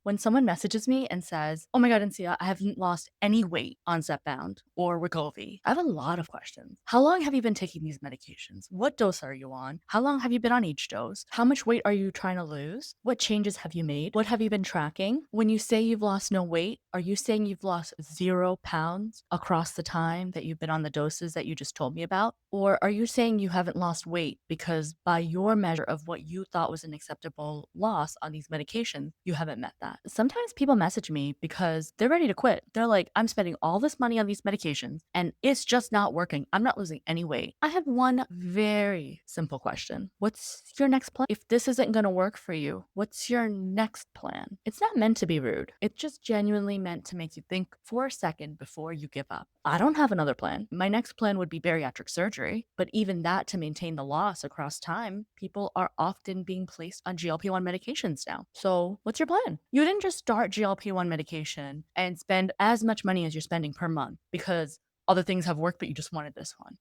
When someone messages me and says, "Oh my God, Ancia, I haven't lost any weight on Zepbound or Wegovy," I have a lot of questions. How long have you been taking these medications? What dose are you on? How long have you been on each dose? How much weight are you trying to lose? What changes have you made? What have you been tracking? When you say you've lost no weight, are you saying you've lost 0 pounds across the time that you've been on the doses that you just told me about? Or are you saying you haven't lost weight because by your measure of what you thought was an acceptable loss on these medications, you haven't met that? Sometimes people message me because they're ready to quit. They're like, I'm spending all this money on these medications and it's just not working. I'm not losing any weight. I have one very simple question. What's your next plan? If this isn't going to work for you, what's your next plan? It's not meant to be rude. It's just genuinely meant to make you think for a second before you give up. I don't have another plan. My next plan would be bariatric surgery, but even that, to maintain the loss across time, people are often being placed on GLP-1 medications now. So what's your plan? You didn't just start GLP-1 medication and spend as much money as you're spending per month because other things have worked, but you just wanted this one.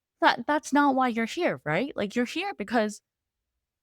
That's not why you're here, right? Like, you're here because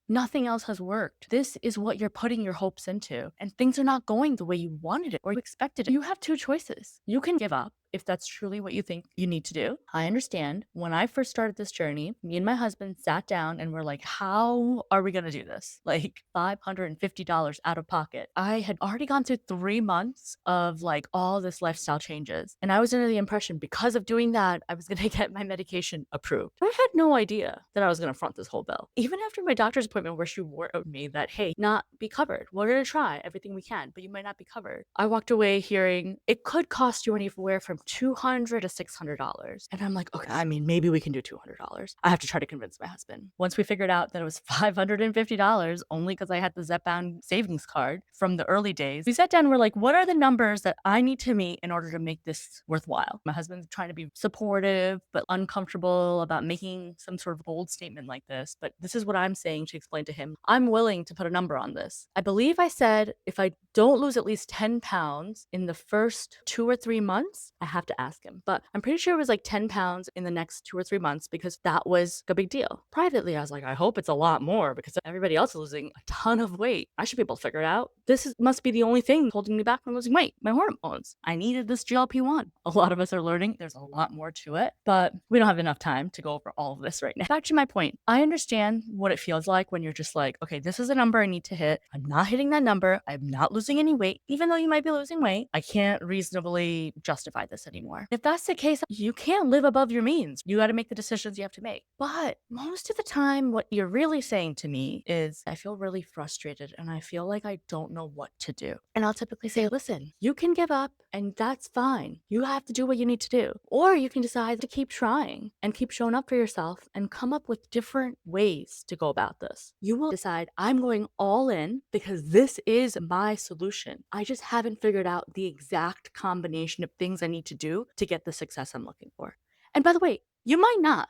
nothing else has worked. This is what you're putting your hopes into, and things are not going the way you wanted it or you expected it. You have two choices. You can give up if that's truly what you think you need to do. I understand. When I first started this journey, me and my husband sat down and we're like, how are we going to do this? Like $550 out of pocket. I had already gone through 3 months of like all this lifestyle changes. And I was under the impression because of doing that, I was going to get my medication approved. I had no idea that I was going to front this whole bill. Even after my doctor's appointment where she warned me that, hey, not be covered. We're going to try everything we can, but you might not be covered. I walked away hearing it could cost you anywhere from $200 to $600. And I'm like, okay, I mean, maybe we can do $200. I have to try to convince my husband. Once we figured out that it was $550 only because I had the Zepbound savings card from the early days, we sat down and we're like, what are the numbers that I need to meet in order to make this worthwhile? My husband's trying to be supportive, but uncomfortable about making some sort of bold statement like this. But this is what I'm saying to explain to him. I'm willing to put a number on this. I believe I said if I don't lose at least 10 pounds in the first 2 or 3 months, I have to ask him. But I'm pretty sure it was like 10 pounds in the next 2 or 3 months because that was a big deal. Privately, I was like, I hope it's a lot more because everybody else is losing a ton of weight. I should be able to figure it out. Must be the only thing holding me back from losing weight. My hormones. I needed this GLP-1. A lot of us are learning there's a lot more to it, but we don't have enough time to go over all of this right now. Back to my point. I understand what it feels like when you're just like, okay, this is a number I need to hit. I'm not hitting that number. I'm not losing any weight. Even though you might be losing weight, I can't reasonably justify this anymore. If that's the case, you can't live above your means. You got to make the decisions you have to make. But most of the time, what you're really saying to me is, I feel really frustrated and I feel like I don't know what to do. And I'll typically say, listen, you can give up and that's fine. You have to do what you need to do. Or you can decide to keep trying and keep showing up for yourself and come up with different ways to go about this. You will decide, I'm going all in because this is my solution. I just haven't figured out the exact combination of things I need to do to get the success I'm looking for. And by the way, you might not.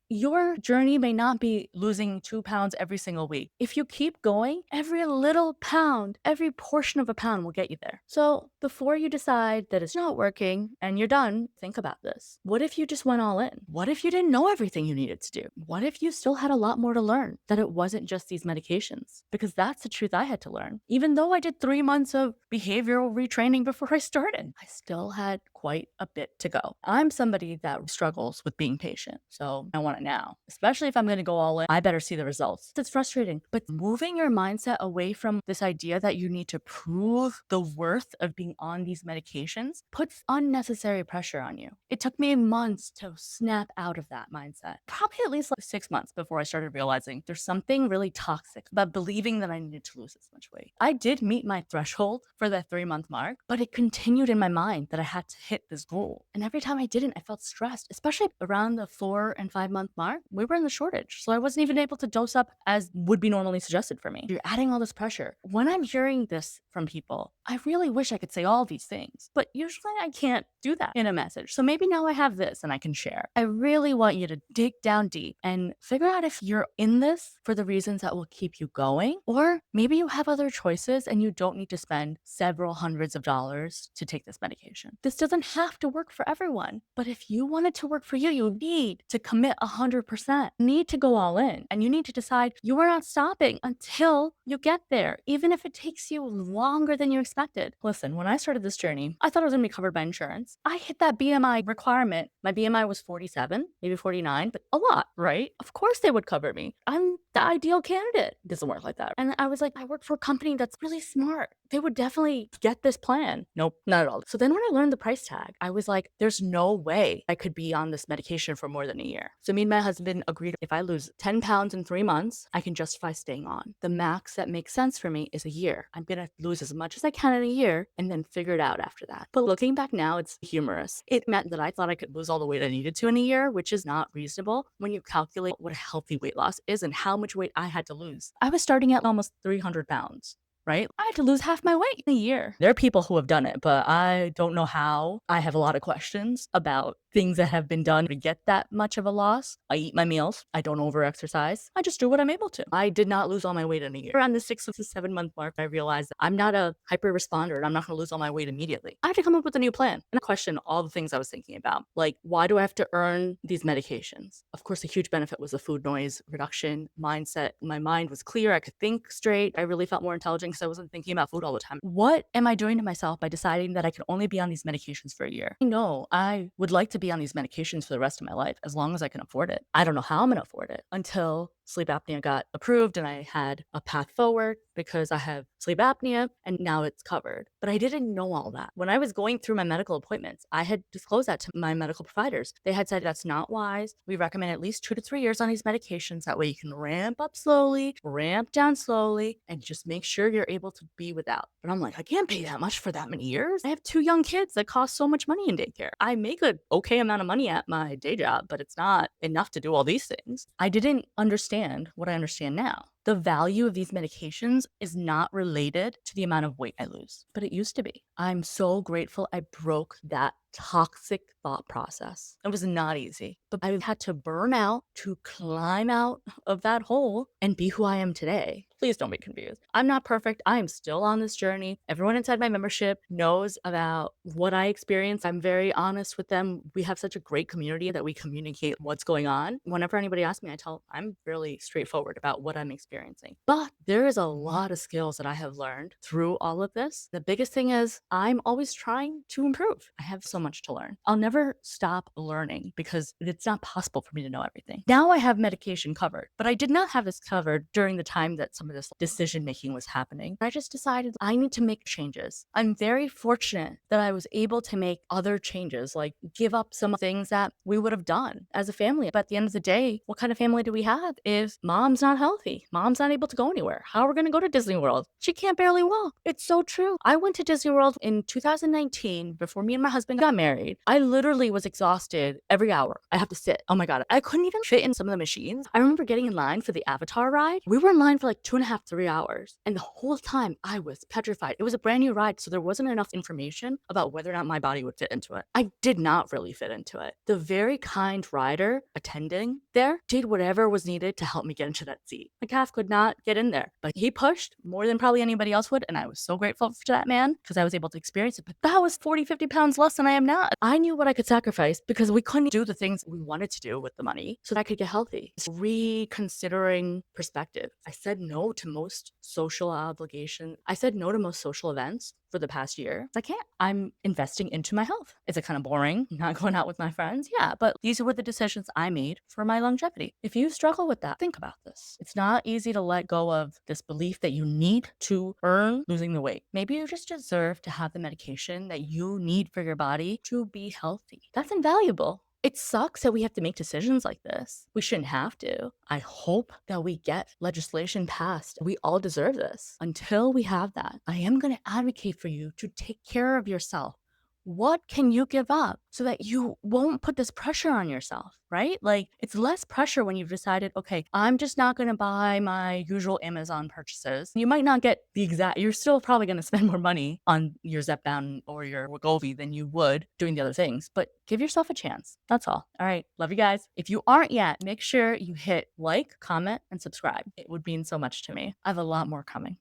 Your journey may not be losing 2 pounds every single week. If you keep going, every little pound, every portion of a pound will get you there. So before you decide that it's not working and you're done, think about this. What if you just went all in? What if you didn't know everything you needed to do? What if you still had a lot more to learn? That it wasn't just these medications? Because that's the truth I had to learn. Even though I did 3 months of behavioral retraining before I started, I still had quite a bit to go. I'm somebody that struggles with being patient. So I want it now, especially if I'm going to go all in. I better see the results. It's frustrating, but moving your mindset away from this idea that you need to prove the worth of being on these medications puts unnecessary pressure on you. It took me months to snap out of that mindset. Probably at least like 6 months before I started realizing there's something really toxic about believing that I needed to lose this much weight. I did meet my threshold for that 3 month mark, but it continued in my mind that I had to hit this goal. And every time I didn't, I felt stressed, especially around the 4 and 5 month mark. We were in the shortage, so I wasn't even able to dose up as would be normally suggested for me. You're adding all this pressure. When I'm hearing this from people, I really wish I could say all these things, but usually I can't do that in a message. So maybe now I have this and I can share. I really want you to dig down deep and figure out if you're in this for the reasons that will keep you going, or maybe you have other choices and you don't need to spend several hundreds of dollars to take this medication. This doesn't have to work for everyone, but if you want it to work for you, you need to commit 100%. You need to go all in, and you need to decide you are not stopping until you get there, even if it takes you longer than you expected. Listen, when I started this journey, I thought I was gonna be covered by insurance. I hit that BMI requirement. My BMI was 47, maybe 49, but a lot, right? Of course they would cover me. I'm the ideal candidate. It doesn't work like that. And I was like, I work for a company that's really smart. They would definitely get this plan. Nope, not at all. So then when I learned the price tag, I was like, there's no way I could be on this medication for more than a year. So me and my husband agreed if I lose 10 pounds in 3 months, I can justify staying on. The max that makes sense for me is a year. I'm gonna lose as much as I can in a year and then figure it out after that. But looking back now, it's humorous. It meant that I thought I could lose all the weight I needed to in a year, which is not reasonable when you calculate what a healthy weight loss is and how much weight I had to lose. I was starting at almost 300 pounds. Right? I had to lose half my weight in a year. There are people who have done it, but I don't know how. I have a lot of questions about things that have been done to get that much of a loss. I eat my meals. I don't overexercise. I just do what I'm able to. I did not lose all my weight in a year. Around the 6 to 7 month mark, I realized that I'm not a hyper responder and I'm not going to lose all my weight immediately. I had to come up with a new plan and question all the things I was thinking about. Like, why do I have to earn these medications? Of course, a huge benefit was the food noise reduction mindset. My mind was clear. I could think straight. I really felt more intelligent because I wasn't thinking about food all the time. What am I doing to myself by deciding that I can only be on these medications for a year? I know I would like to be on these medications for the rest of my life as long as I can afford it. I don't know how I'm going to afford it until sleep apnea got approved and I had a path forward because I have sleep apnea and now it's covered. But I didn't know all that. When I was going through my medical appointments, I had disclosed that to my medical providers. They had said that's not wise. We recommend at least 2 to 3 years on these medications. That way you can ramp up slowly, ramp down slowly, and just make sure you're able to be without. But I'm like, I can't pay that much for that many years. I have 2 young kids that cost so much money in daycare. I make a okay amount of money at my day job, but it's not enough to do all these things. I didn't understand what I understand now. The value of these medications is not related to the amount of weight I lose, but it used to be. I'm so grateful I broke that toxic thought process. It was not easy, but I had to burn out to climb out of that hole and be who I am today. Please don't be confused. I'm not perfect. I am still on this journey. Everyone inside my membership knows about what I experienced. I'm very honest with them. We have such a great community that we communicate what's going on. Whenever anybody asks me, I'm really straightforward about what I'm experiencing. But there is a lot of skills that I have learned through all of this. The biggest thing is I'm always trying to improve. I have so much to learn. I'll never stop learning because it's not possible for me to know everything. Now I have medication covered, but I did not have this covered during the time that some of this decision making was happening. I just decided I need to make changes. I'm very fortunate that I was able to make other changes, like give up some things that we would have done as a family. But at the end of the day, what kind of family do we have if mom's not healthy? Mom's not able to go anywhere. How are we going to go to Disney World? She can't barely walk. It's so true. I went to Disney World in 2019 before me and my husband got married. I literally was exhausted every hour. I have to sit. Oh my God. I couldn't even fit in some of the machines. I remember getting in line for the Avatar ride. We were in line for like 2.5, 3 hours. And the whole time I was petrified. It was a brand new ride, so there wasn't enough information about whether or not my body would fit into it. I did not really fit into it. The very kind rider attending there did whatever was needed to help me get into that seat. My calf could not get in there, but he pushed more than probably anybody else would. And I was so grateful to that man because I was able to experience it. But that was 40, 50 pounds less than I am now. I knew what I could sacrifice because we couldn't do the things we wanted to do with the money so that I could get healthy. It's reconsidering perspective. I said no to most social obligation. I said no to most social events for the past year. I can't. I'm investing into my health. Is it kind of boring not going out with my friends? Yeah, but these were the decisions I made for my longevity. If you struggle with that, think about this. It's not easy to let go of this belief that you need to earn losing the weight. Maybe you just deserve to have the medication that you need for your body to be healthy. That's invaluable. It sucks that we have to make decisions like this. We shouldn't have to. I hope that we get legislation passed. We all deserve this. Until we have that, I am going to advocate for you to take care of yourself What can you give up so that you won't put this pressure on yourself, right? Like, it's less pressure when you've decided, okay, I'm just not going to buy my usual Amazon purchases. You might not get the exact, you're still probably going to spend more money on your Zepbound or your Wegovy than you would doing the other things, but give yourself a chance. That's all. All right. Love you guys. If you aren't yet, make sure you hit like, comment, and subscribe. It would mean so much to me. I have a lot more coming.